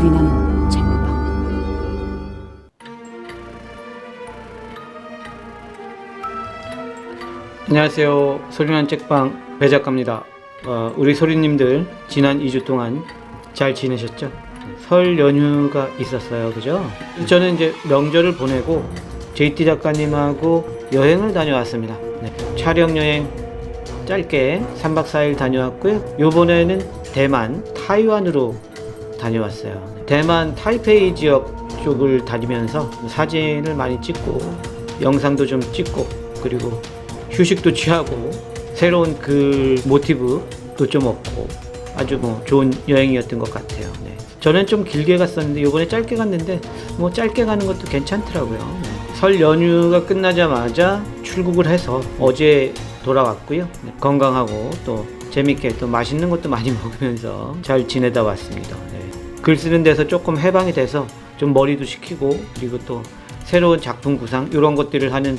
소리나는 책방. 안녕하세요. 소리나는 책방 배 작가입니다. 우리 소리님들 지난 2주 동안 잘 지내셨죠? 설 연휴가 있었어요. 그죠? 저는 이제 명절을 보내고 JT 작가님하고 여행을 다녀왔습니다. 네. 촬영 여행 짧게 3박 4일 다녀왔고요. 요번에는 대만, 타이완으로 다녀왔어요. 대만 타이페이 지역 쪽을 다니면서 사진을 많이 찍고 영상도 좀 찍고 그리고 휴식도 취하고 새로운 그 모티브도 좀 얻고 아주 좋은 여행이었던 것 같아요. 네. 저는 좀 길게 갔었는데 이번에 짧게 갔는데 짧게 가는 것도 괜찮더라고요. 네. 설 연휴가 끝나자마자 출국을 해서 어제 돌아왔고요. 네. 건강하고 또 재밌게 또 맛있는 것도 많이 먹으면서 잘 지내다 왔습니다. 네. 글 쓰는 데서 조금 해방이 돼서 좀 머리도 식히고 그리고 또 새로운 작품 구상 이런 것들을 하는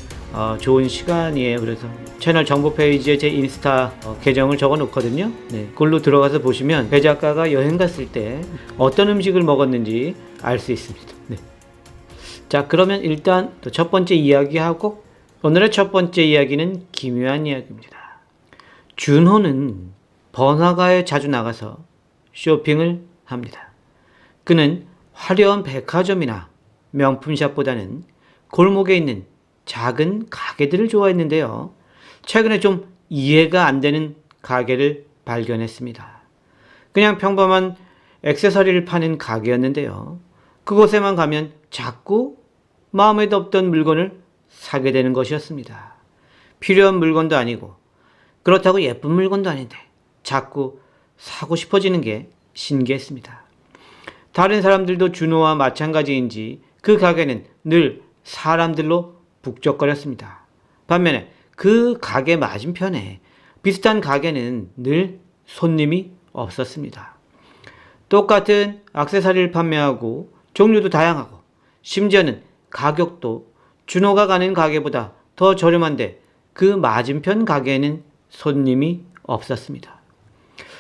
좋은 시간이에요. 그래서 채널 정보 페이지에 제 인스타 계정을 적어 놓거든요. 네, 그걸로 들어가서 보시면 배 작가가 여행 갔을 때 어떤 음식을 먹었는지 알 수 있습니다. 네. 자, 그러면 일단 또 첫 번째 이야기하고 오늘의 첫 번째 이야기는 기묘한 이야기입니다. 준호는 번화가에 자주 나가서 쇼핑을 합니다. 그는 화려한 백화점이나 명품샵보다는 골목에 있는 작은 가게들을 좋아했는데요. 최근에 좀 이해가 안 되는 가게를 발견했습니다. 그냥 평범한 액세서리를 파는 가게였는데요. 그곳에만 가면 자꾸 마음에도 없던 물건을 사게 되는 것이었습니다. 필요한 물건도 아니고 그렇다고 예쁜 물건도 아닌데 자꾸 사고 싶어지는 게 신기했습니다. 다른 사람들도 준호와 마찬가지인지 그 가게는 늘 사람들로 북적거렸습니다. 반면에 그 가게 맞은편에 비슷한 가게는 늘 손님이 없었습니다. 똑같은 액세서리를 판매하고 종류도 다양하고 심지어는 가격도 준호가 가는 가게보다 더 저렴한데 그 맞은편 가게에는 손님이 없었습니다.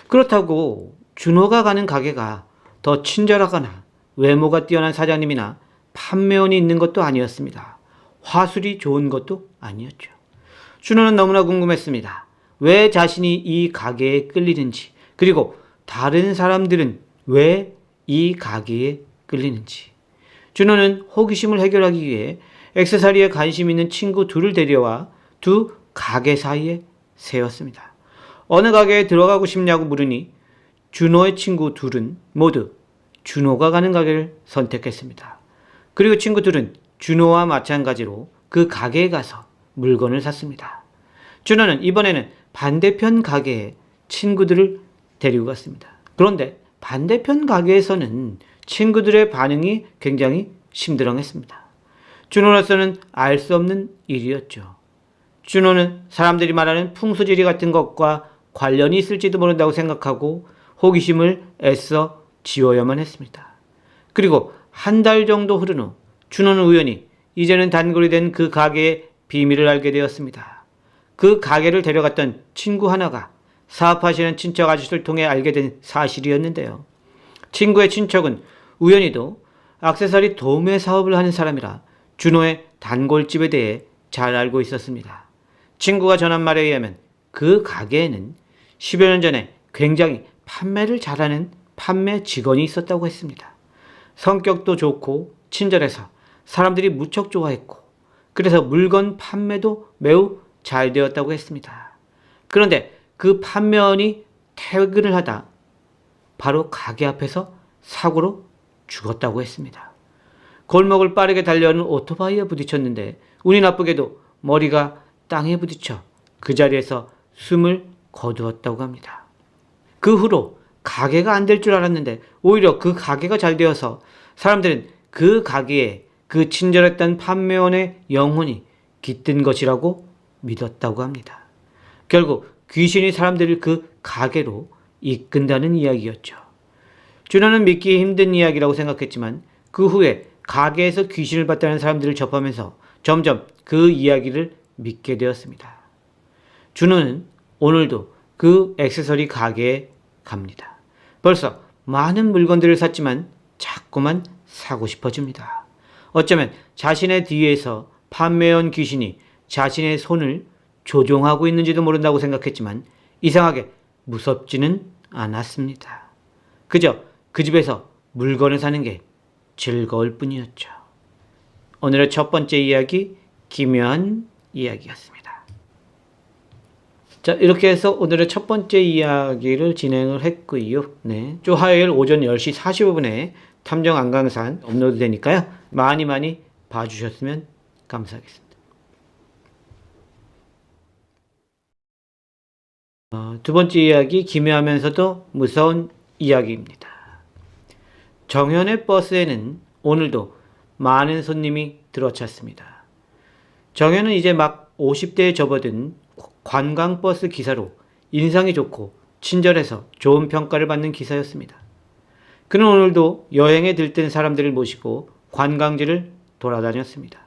그렇다고 준호가 가는 가게가 더 친절하거나 외모가 뛰어난 사장님이나 판매원이 있는 것도 아니었습니다. 화술이 좋은 것도 아니었죠. 준호는 너무나 궁금했습니다. 왜 자신이 이 가게에 끌리는지, 그리고 다른 사람들은 왜 이 가게에 끌리는지. 준호는 호기심을 해결하기 위해 액세서리에 관심 있는 친구 둘을 데려와 두 가게 사이에 세웠습니다. 어느 가게에 들어가고 싶냐고 물으니 준호의 친구 둘은 모두 준호가 가는 가게를 선택했습니다. 그리고 친구들은 준호와 마찬가지로 그 가게에 가서 물건을 샀습니다. 준호는 이번에는 반대편 가게에 친구들을 데리고 갔습니다. 그런데 반대편 가게에서는 친구들의 반응이 굉장히 심드렁했습니다. 준호로서는 알 수 없는 일이었죠. 준호는 사람들이 말하는 풍수지리 같은 것과 관련이 있을지도 모른다고 생각하고 호기심을 애써 지워야만 했습니다. 그리고 한 달 정도 흐른 후 준호는 우연히 이제는 단골이 된 그 가게의 비밀을 알게 되었습니다. 그 가게를 데려갔던 친구 하나가 사업하시는 친척 아저씨를 통해 알게 된 사실이었는데요. 친구의 친척은 우연히도 액세서리 도매 사업을 하는 사람이라 준호의 단골집에 대해 잘 알고 있었습니다. 친구가 전한 말에 의하면 그 가게에는 10여 년 전에 굉장히 판매를 잘하는 판매 직원이 있었다고 했습니다. 성격도 좋고 친절해서 사람들이 무척 좋아했고 그래서 물건 판매도 매우 잘 되었다고 했습니다. 그런데 그 판매원이 퇴근을 하다 바로 가게 앞에서 사고로 죽었다고 했습니다. 골목을 빠르게 달려오는 오토바이에 부딪혔는데 운이 나쁘게도 머리가 땅에 부딪혀 그 자리에서 숨을 거두었다고 합니다. 그 후로 가게가 안 될 줄 알았는데 오히려 그 가게가 잘 되어서 사람들은 그 가게에 그 친절했던 판매원의 영혼이 깃든 것이라고 믿었다고 합니다. 결국 귀신이 사람들을 그 가게로 이끈다는 이야기였죠. 준호는 믿기 힘든 이야기라고 생각했지만 그 후에 가게에서 귀신을 봤다는 사람들을 접하면서 점점 그 이야기를 믿게 되었습니다. 준호는 오늘도 그 액세서리 가게에 갑니다. 벌써 많은 물건들을 샀지만 자꾸만 사고 싶어집니다. 어쩌면 자신의 뒤에서 판매원 귀신이 자신의 손을 조종하고 있는지도 모른다고 생각했지만 이상하게 무섭지는 않았습니다. 그저 그 집에서 물건을 사는 게 즐거울 뿐이었죠. 오늘의 첫 번째 이야기, 기묘한 이야기였습니다. 자, 이렇게 해서 오늘의 첫 번째 이야기를 진행을 했고요. 네, 또 화요일 오전 10시 45분에 탐정 안강산 업로드 되니까요. 많이 봐주셨으면 감사하겠습니다. 두 번째 이야기, 기묘하면서도 무서운 이야기입니다. 정현의 버스에는 오늘도 많은 손님이 들어찼습니다. 정현은 이제 막 50대에 접어든 관광버스 기사로 인상이 좋고 친절해서 좋은 평가를 받는 기사였습니다. 그는 오늘도 여행에 들뜬 사람들을 모시고 관광지를 돌아다녔습니다.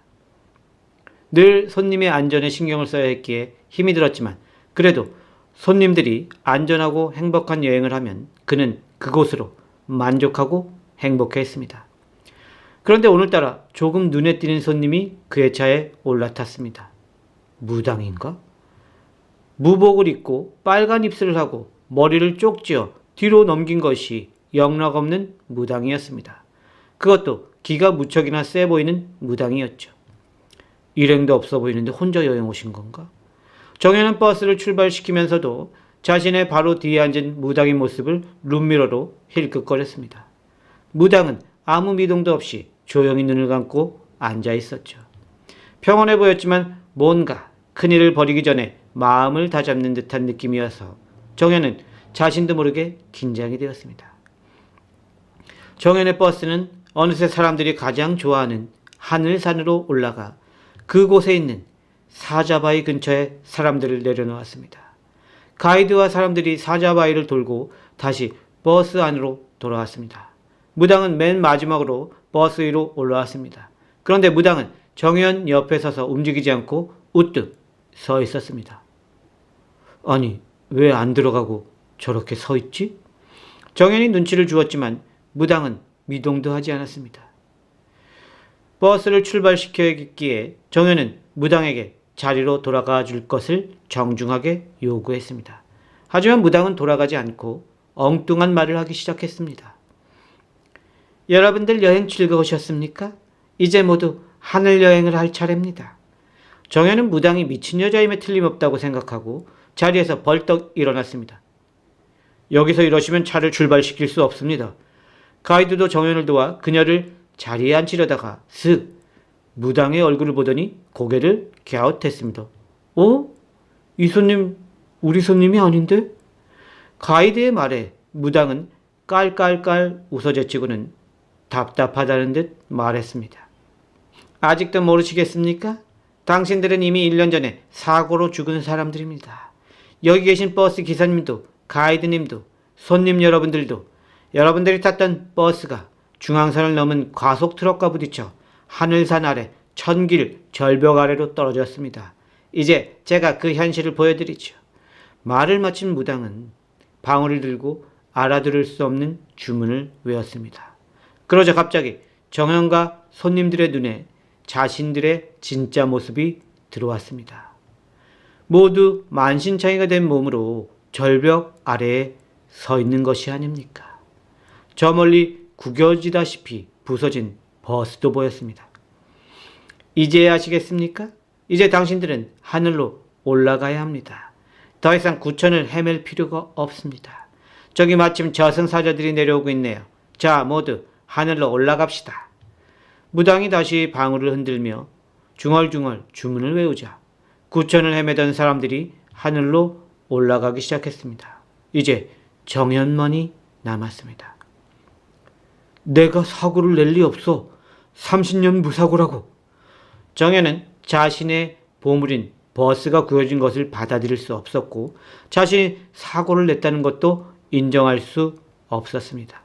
늘 손님의 안전에 신경을 써야 했기에 힘이 들었지만 그래도 손님들이 안전하고 행복한 여행을 하면 그는 그곳으로 만족하고 행복해했습니다. 그런데 오늘따라 조금 눈에 띄는 손님이 그의 차에 올라탔습니다. 무당인가? 무복을 입고 빨간 입술을 하고 머리를 쪽지어 뒤로 넘긴 것이 영락없는 무당이었습니다. 그것도 기가 무척이나 세 보이는 무당이었죠. 일행도 없어 보이는데 혼자 여행 오신 건가? 정현은 버스를 출발시키면서도 자신의 바로 뒤에 앉은 무당의 모습을 룸미러로 힐끗거렸습니다. 무당은 아무 미동도 없이 조용히 눈을 감고 앉아 있었죠. 평온해 보였지만 뭔가 큰일을 벌이기 전에 마음을 다잡는 듯한 느낌이어서 정현은 자신도 모르게 긴장이 되었습니다. 정현의 버스는 어느새 사람들이 가장 좋아하는 하늘산으로 올라가 그곳에 있는 사자바위 근처에 사람들을 내려놓았습니다. 가이드와 사람들이 사자바위를 돌고 다시 버스 안으로 돌아왔습니다. 무당은 맨 마지막으로 버스 위로 올라왔습니다. 그런데 무당은 정현 옆에 서서 움직이지 않고 우뚝 서 있었습니다. 아니, 왜 안 들어가고 저렇게 서 있지? 정현이 눈치를 주었지만 무당은 미동도 하지 않았습니다. 버스를 출발시켰기에 정현은 무당에게 자리로 돌아가 줄 것을 정중하게 요구했습니다. 하지만 무당은 돌아가지 않고 엉뚱한 말을 하기 시작했습니다. 여러분들 여행 즐거우셨습니까? 이제 모두 하늘 여행을 할 차례입니다. 정현은 무당이 미친 여자임에 틀림없다고 생각하고 자리에서 벌떡 일어났습니다. 여기서 이러시면 차를 출발시킬 수 없습니다. 가이드도 정현을 도와 그녀를 자리에 앉히려다가 슥 무당의 얼굴을 보더니 고개를 갸웃했습니다. 어? 이 손님 우리 손님이 아닌데? 가이드의 말에 무당은 깔깔깔 웃어제치고는 답답하다는 듯 말했습니다. 아직도 모르시겠습니까? 당신들은 이미 1년 전에 사고로 죽은 사람들입니다. 여기 계신 버스 기사님도 가이드님도 손님 여러분들도 여러분들이 탔던 버스가 중앙선을 넘은 과속 트럭과 부딪혀 하늘산 아래 천길 절벽 아래로 떨어졌습니다. 이제 제가 그 현실을 보여드리죠. 말을 마친 무당은 방울을 들고 알아들을 수 없는 주문을 외웠습니다. 그러자 갑자기 정현과 손님들의 눈에 자신들의 진짜 모습이 들어왔습니다. 모두 만신창이가 된 몸으로 절벽 아래에 서 있는 것이 아닙니까? 저 멀리 구겨지다시피 부서진 버스도 보였습니다. 이제 아시겠습니까? 이제 당신들은 하늘로 올라가야 합니다. 더 이상 구천을 헤맬 필요가 없습니다. 저기 마침 저승사자들이 내려오고 있네요. 자, 모두 하늘로 올라갑시다. 무당이 다시 방울을 흔들며 중얼중얼 주문을 외우자 구천을 헤매던 사람들이 하늘로 올라가기 시작했습니다. 이제 정현만이 남았습니다. 내가 사고를 낼 리 없어. 30년 무사고라고. 정현은 자신의 보물인 버스가 구해진 것을 받아들일 수 없었고 자신이 사고를 냈다는 것도 인정할 수 없었습니다.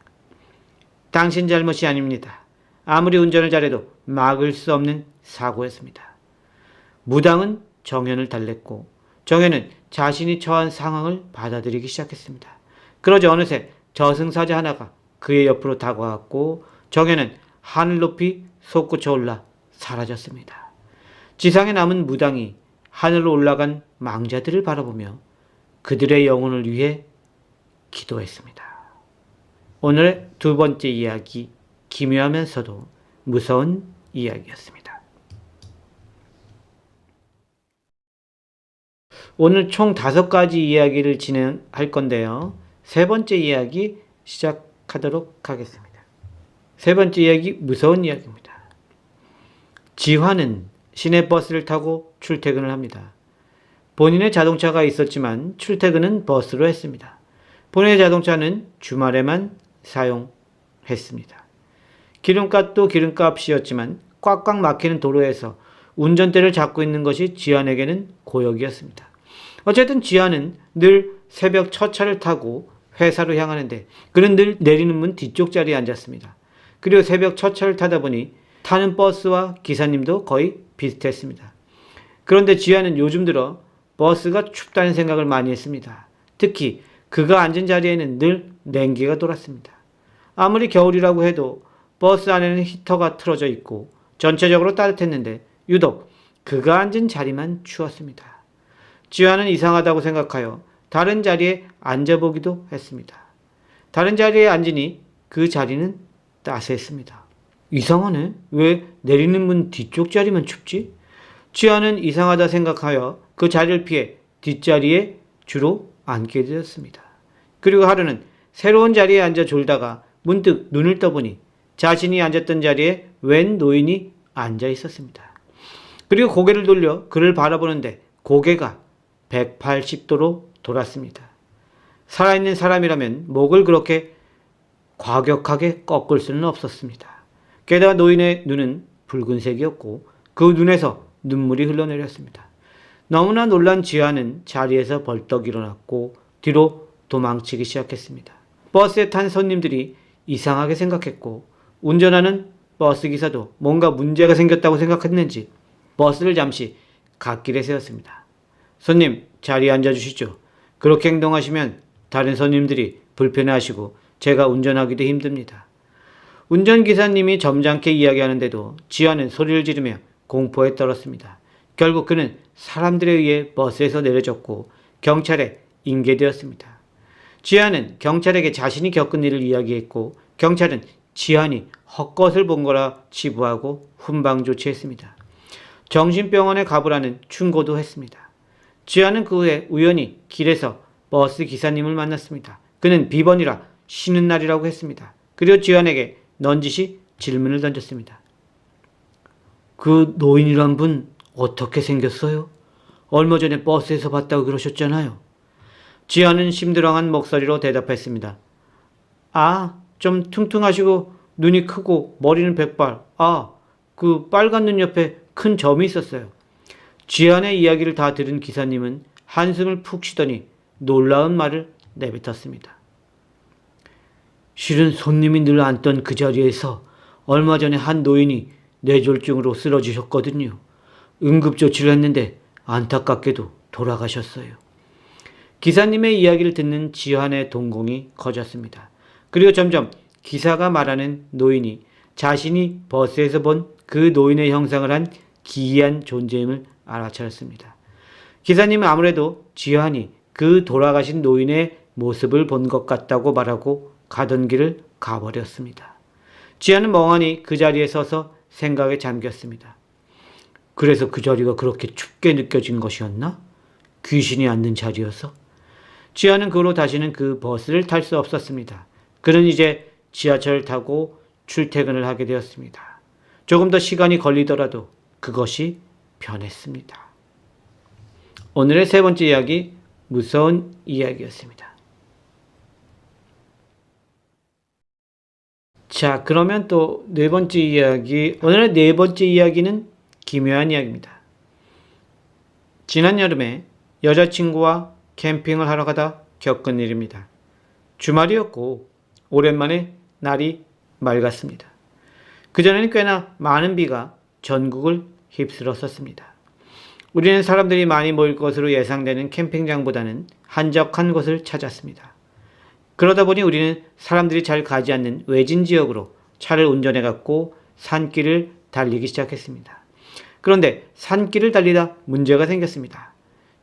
당신 잘못이 아닙니다. 아무리 운전을 잘해도 막을 수 없는 사고였습니다. 무당은 정현을 달랬고 정현은 자신이 처한 상황을 받아들이기 시작했습니다. 그러자 어느새 저승사자 하나가 그의 옆으로 다가왔고 정해는 하늘 높이 솟구쳐 올라 사라졌습니다. 지상에 남은 무당이 하늘로 올라간 망자들을 바라보며 그들의 영혼을 위해 기도했습니다. 오늘의 두 번째 이야기, 기묘하면서도 무서운 이야기였습니다. 오늘 총 5가지 이야기를 진행할 건데요. 세 번째 이야기 시작하도록 하겠습니다. 세 번째 이야기, 무서운 이야기입니다. 지화는 시내버스를 타고 출퇴근을 합니다. 본인의 자동차가 있었지만 출퇴근은 버스로 했습니다. 본인의 자동차는 주말에만 사용했습니다. 기름값도 기름값이었지만 꽉꽉 막히는 도로에서 운전대를 잡고 있는 것이 지안에게는 고역이었습니다. 어쨌든 지안은 늘 새벽 첫 차를 타고 회사로 향하는데 그는 늘 내리는 문 뒤쪽 자리에 앉았습니다. 그리고 새벽 첫 차를 타다 보니 타는 버스와 기사님도 거의 비슷했습니다. 그런데 지안은 요즘 들어 버스가 춥다는 생각을 많이 했습니다. 특히 그가 앉은 자리에는 늘 냉기가 돌았습니다. 아무리 겨울이라고 해도 버스 안에는 히터가 틀어져 있고 전체적으로 따뜻했는데 유독 그가 앉은 자리만 추웠습니다. 지아는 이상하다고 생각하여 다른 자리에 앉아보기도 했습니다. 다른 자리에 앉으니 그 자리는 따스했습니다. 이상하네. 왜 내리는 문 뒤쪽 자리만 춥지? 지아는 이상하다 생각하여 그 자리를 피해 뒷자리에 주로 앉게 되었습니다. 그리고 하루는 새로운 자리에 앉아 졸다가 문득 눈을 떠보니 자신이 앉았던 자리에 웬 노인이 앉아 있었습니다. 그리고 고개를 돌려 그를 바라보는데 고개가 180도로 돌았습니다. 살아있는 사람이라면 목을 그렇게 과격하게 꺾을 수는 없었습니다. 게다가 노인의 눈은 붉은색이었고 그 눈에서 눈물이 흘러내렸습니다. 너무나 놀란 지아는 자리에서 벌떡 일어났고 뒤로 도망치기 시작했습니다. 버스에 탄 손님들이 이상하게 생각했고 운전하는 버스 기사도 뭔가 문제가 생겼다고 생각했는지 버스를 잠시 갓길에 세웠습니다. 손님, 자리에 앉아주시죠. 그렇게 행동하시면 다른 손님들이 불편해하시고 제가 운전하기도 힘듭니다. 운전기사님이 점잖게 이야기하는데도 지아는 소리를 지르며 공포에 떨었습니다. 결국 그는 사람들에 의해 버스에서 내려졌고 경찰에 인계되었습니다. 지아는 경찰에게 자신이 겪은 일을 이야기했고 경찰은 지안이 헛것을 본 거라 치부하고 훈방 조치했습니다. 정신병원에 가보라는 충고도 했습니다. 지안은 그 후에 우연히 길에서 버스 기사님을 만났습니다. 그는 비번이라 쉬는 날이라고 했습니다. 그리고 지안에게 넌지시 질문을 던졌습니다. 그 노인이란 분 어떻게 생겼어요? 얼마 전에 버스에서 봤다고 그러셨잖아요. 지안은 심드렁한 목소리로 대답했습니다. 좀 퉁퉁하시고 눈이 크고 머리는 백발. 그 빨간 눈 옆에 큰 점이 있었어요. 지안의 이야기를 다 들은 기사님은 한숨을 푹 쉬더니 놀라운 말을 내뱉었습니다. 실은 손님이 늘 앉던 그 자리에서 얼마 전에 한 노인이 뇌졸중으로 쓰러지셨거든요. 응급조치를 했는데 안타깝게도 돌아가셨어요. 기사님의 이야기를 듣는 지안의 동공이 커졌습니다. 그리고 점점 기사가 말하는 노인이 자신이 버스에서 본 그 노인의 형상을 한 기이한 존재임을 알아차렸습니다. 기사님은 아무래도 지안이 그 돌아가신 노인의 모습을 본 것 같다고 말하고 가던 길을 가버렸습니다. 지안은 멍하니 그 자리에 서서 생각에 잠겼습니다. 그래서 그 자리가 그렇게 춥게 느껴진 것이었나? 귀신이 앉는 자리여서? 지안은 그 후로 다시는 그 버스를 탈 수 없었습니다. 그는 이제 지하철을 타고 출퇴근을 하게 되었습니다. 조금 더 시간이 걸리더라도 그것이 변했습니다. 오늘의 세 번째 이야기, 무서운 이야기였습니다. 자, 그러면 또 네 번째 이야기, 오늘의 네 번째 이야기는 기묘한 이야기입니다. 지난 여름에 여자친구와 캠핑을 하러 가다 겪은 일입니다. 주말이었고 오랜만에 날이 맑았습니다. 그전에는 꽤나 많은 비가 전국을 휩쓸었었습니다. 우리는 사람들이 많이 모일 것으로 예상되는 캠핑장보다는 한적한 곳을 찾았습니다. 그러다 보니 우리는 사람들이 잘 가지 않는 외진 지역으로 차를 운전해 갖고 산길을 달리기 시작했습니다. 그런데 산길을 달리다 문제가 생겼습니다.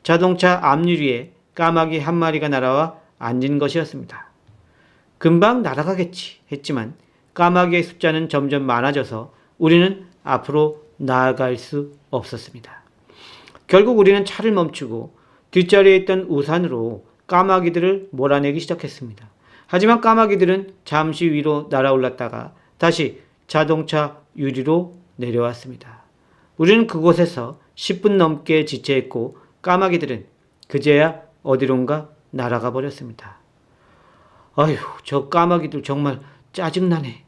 자동차 앞유리에 까마귀 한 마리가 날아와 앉은 것이었습니다. 금방 날아가겠지 했지만 까마귀의 숫자는 점점 많아져서 우리는 앞으로 나아갈 수 없었습니다. 결국 우리는 차를 멈추고 뒷자리에 있던 우산으로 까마귀들을 몰아내기 시작했습니다. 하지만 까마귀들은 잠시 위로 날아올랐다가 다시 자동차 유리로 내려왔습니다. 우리는 그곳에서 10분 넘게 지체했고 까마귀들은 그제야 어디론가 날아가 버렸습니다. 아휴, 저 까마귀들 정말 짜증나네.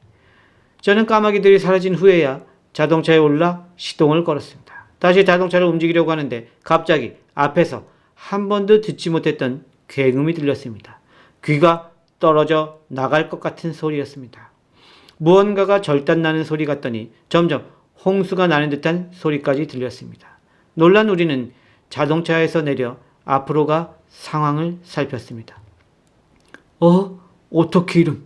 저는 까마귀들이 사라진 후에야 자동차에 올라 시동을 걸었습니다. 다시 자동차를 움직이려고 하는데 갑자기 앞에서 한 번도 듣지 못했던 굉음이 들렸습니다. 귀가 떨어져 나갈 것 같은 소리였습니다. 무언가가 절단나는 소리 같더니 점점 홍수가 나는 듯한 소리까지 들렸습니다. 놀란 우리는 자동차에서 내려 앞으로 가 상황을 살폈습니다. 어떻게 이런?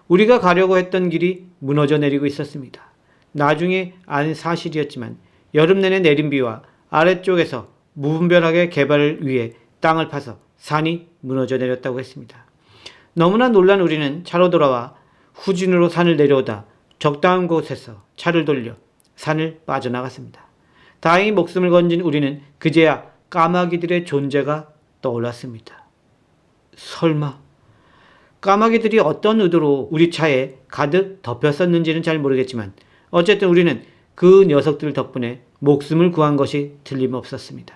우리가 가려고 했던 길이 무너져 내리고 있었습니다. 나중에 안 사실이었지만 여름 내내 내린 비와 아래쪽에서 무분별하게 개발을 위해 땅을 파서 산이 무너져 내렸다고 했습니다. 너무나 놀란 우리는 차로 돌아와 후진으로 산을 내려오다 적당한 곳에서 차를 돌려 산을 빠져나갔습니다. 다행히 목숨을 건진 우리는 그제야 까마귀들의 존재가 떠올랐습니다. 설마 까마귀들이 어떤 의도로 우리 차에 가득 덮였었는지는 잘 모르겠지만 어쨌든 우리는 그 녀석들 덕분에 목숨을 구한 것이 틀림없었습니다.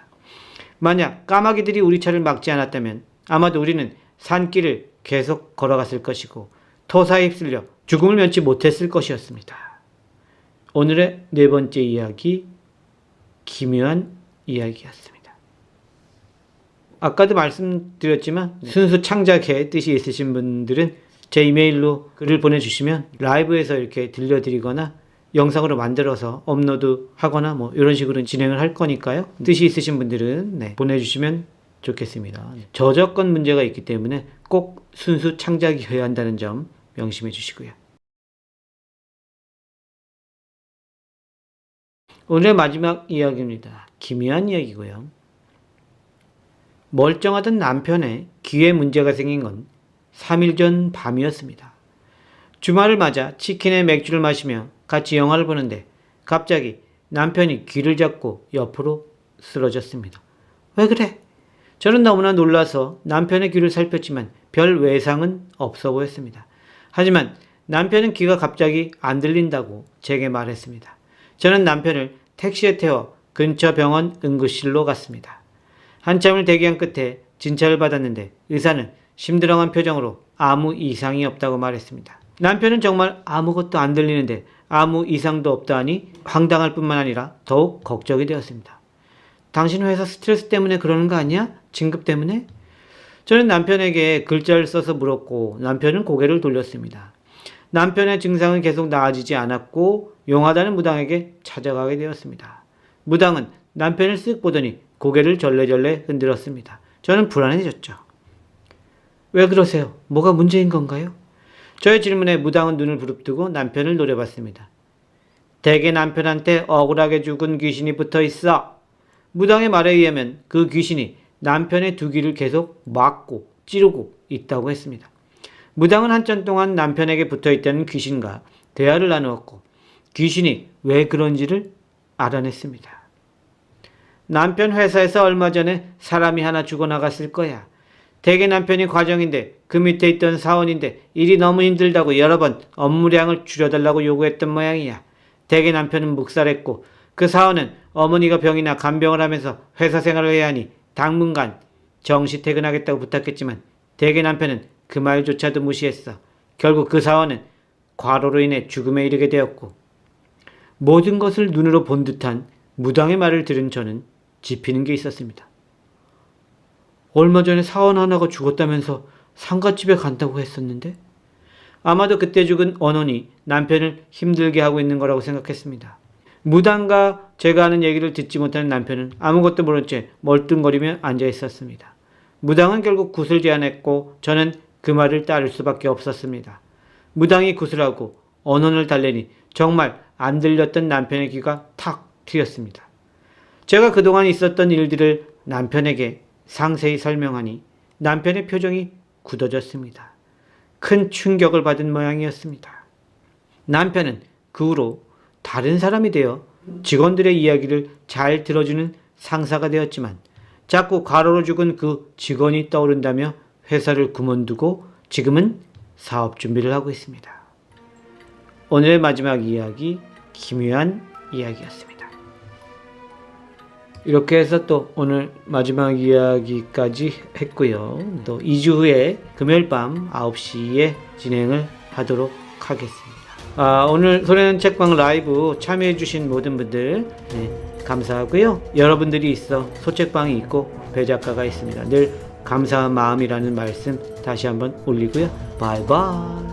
만약 까마귀들이 우리 차를 막지 않았다면 아마도 우리는 산길을 계속 걸어갔을 것이고 토사에 휩쓸려 죽음을 면치 못했을 것이었습니다. 오늘의 네 번째 이야기, 기묘한 이야기였습니다. 아까도 말씀드렸지만 순수 창작의 뜻이 있으신 분들은 제 이메일로 글을 보내주시면 라이브에서 이렇게 들려드리거나 영상으로 만들어서 업로드하거나 뭐 이런 식으로 진행을 할 거니까요. 뜻이 있으신 분들은 보내주시면 좋겠습니다. 저작권 문제가 있기 때문에 꼭 순수 창작이어야 한다는 점 명심해 주시고요. 오늘의 마지막 이야기입니다. 기묘한 이야기고요. 멀쩡하던 남편의 귀에 문제가 생긴 건 3일 전 밤이었습니다. 주말을 맞아 치킨에 맥주를 마시며 같이 영화를 보는데 갑자기 남편이 귀를 잡고 옆으로 쓰러졌습니다. 왜 그래? 저는 너무나 놀라서 남편의 귀를 살폈지만 별 외상은 없어 보였습니다. 하지만 남편은 귀가 갑자기 안 들린다고 제게 말했습니다. 저는 남편을 택시에 태워 근처 병원 응급실로 갔습니다. 한참을 대기한 끝에 진찰을 받았는데 의사는 심드렁한 표정으로 아무 이상이 없다고 말했습니다. 남편은 정말 아무것도 안 들리는데 아무 이상도 없다 하니 황당할 뿐만 아니라 더욱 걱정이 되었습니다. 당신 회사 스트레스 때문에 그러는 거 아니야? 진급 때문에? 저는 남편에게 글자를 써서 물었고 남편은 고개를 돌렸습니다. 남편의 증상은 계속 나아지지 않았고 용하다는 무당에게 찾아가게 되었습니다. 무당은 남편을 쓱 보더니 고개를 절레절레 흔들었습니다. 저는 불안해졌죠. 왜 그러세요? 뭐가 문제인 건가요? 저의 질문에 무당은 눈을 부릅뜨고 남편을 노려봤습니다. 대개 남편한테 억울하게 죽은 귀신이 붙어 있어. 무당의 말에 의하면 그 귀신이 남편의 두 귀를 계속 막고 찌르고 있다고 했습니다. 무당은 한참 동안 남편에게 붙어 있다는 귀신과 대화를 나누었고 귀신이 왜 그런지를 알아냈습니다. 남편 회사에서 얼마 전에 사람이 하나 죽어나갔을 거야. 대개 남편이 과정인데 그 밑에 있던 사원인데 일이 너무 힘들다고 여러 번 업무량을 줄여달라고 요구했던 모양이야. 대개 남편은 묵살했고 그 사원은 어머니가 병이나 간병을 하면서 회사 생활을 해야 하니 당분간 정시 퇴근하겠다고 부탁했지만 대개 남편은 그 말조차도 무시했어. 결국 그 사원은 과로로 인해 죽음에 이르게 되었고 모든 것을 눈으로 본 듯한 무당의 말을 들은 저는 짚히는 게 있었습니다. 얼마 전에 사원 하나가 죽었다면서 상갓집에 간다고 했었는데 아마도 그때 죽은 언혼이 남편을 힘들게 하고 있는 거라고 생각했습니다. 무당과 제가 하는 얘기를 듣지 못하는 남편은 아무것도 모른 채 멀뚱거리며 앉아 있었습니다. 무당은 결국 굿을 제안했고 저는 그 말을 따를 수밖에 없었습니다. 무당이 굿을 하고 언혼을 달래니 정말 안 들렸던 남편의 귀가 탁 트였습니다. 제가 그동안 있었던 일들을 남편에게 상세히 설명하니 남편의 표정이 굳어졌습니다. 큰 충격을 받은 모양이었습니다. 남편은 그 후로 다른 사람이 되어 직원들의 이야기를 잘 들어주는 상사가 되었지만 자꾸 과로로 죽은 그 직원이 떠오른다며 회사를 그만두고 지금은 사업 준비를 하고 있습니다. 오늘의 마지막 이야기, 기묘한 이야기였습니다. 이렇게 해서 또 오늘 마지막 이야기까지 했고요. 또 2주 후에 금요일 밤 9시에 진행을 하도록 하겠습니다. 오늘 소리나는 책방 라이브 참여해주신 모든 분들 감사하고요. 여러분들이 있어 소책방이 있고 배작가가 있습니다. 늘 감사한 마음이라는 말씀 다시 한번 올리고요. 바이바이.